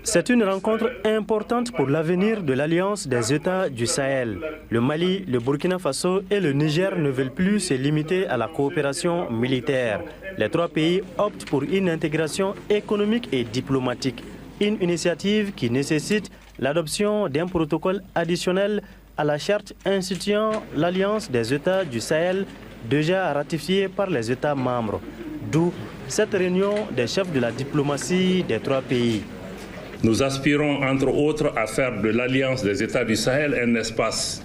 C'est une rencontre importante pour l'avenir de l'Alliance des États du Sahel. Le Mali, le Burkina Faso et le Niger ne veulent plus se limiter à la coopération militaire. Les trois pays optent pour une intégration économique et diplomatique. Une initiative qui nécessite l'adoption d'un protocole additionnel à la charte instituant l'Alliance des États du Sahel déjà ratifiée par les États membres. D'où cette réunion des chefs de la diplomatie des trois pays. Nous aspirons entre autres à faire de l'Alliance des États du Sahel un espace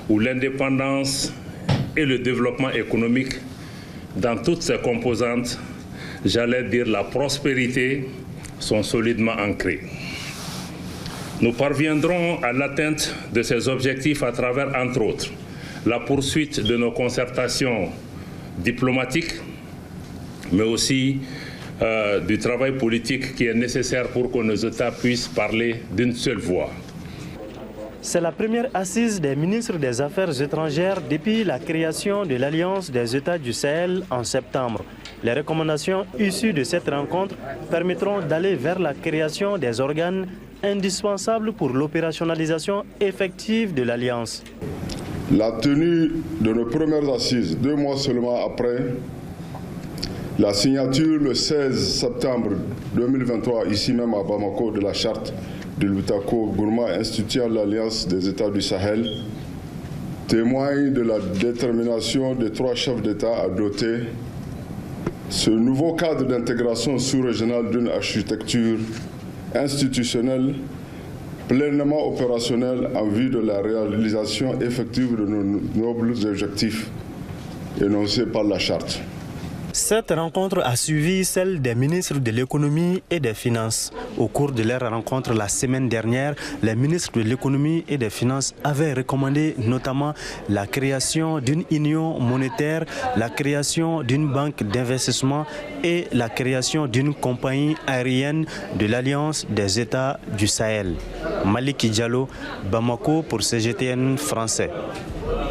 où l'indépendance et le développement économique dans toutes ses composantes, j'allais dire la prospérité, sont solidement ancrés. Nous parviendrons à l'atteinte de ces objectifs à travers, entre autres, la poursuite de nos concertations diplomatiques, mais aussi du travail politique qui est nécessaire pour que nos États puissent parler d'une seule voix. C'est la première assise des ministres des Affaires étrangères depuis la création de l'Alliance des États du Sahel en septembre. Les recommandations issues de cette rencontre permettront d'aller vers la création des organes indispensables pour l'opérationnalisation effective de l'Alliance. La tenue de nos premières assises, 2 mois seulement après la signature le 16 septembre 2023, ici même à Bamako, de la charte de Lutako Gourma instituant l'Alliance des États du Sahel, témoigne de la détermination des 3 chefs d'État à doter ce nouveau cadre d'intégration sous-régionale d'une architecture institutionnelle pleinement opérationnelle en vue de la réalisation effective de nos nobles objectifs énoncés par la charte. Cette rencontre a suivi celle des ministres de l'économie et des finances. Au cours de leur rencontre la semaine dernière, les ministres de l'économie et des finances avaient recommandé notamment la création d'une union monétaire, la création d'une banque d'investissement et la création d'une compagnie aérienne de l'Alliance des États du Sahel. Malik Diallo, Bamako pour CGTN français.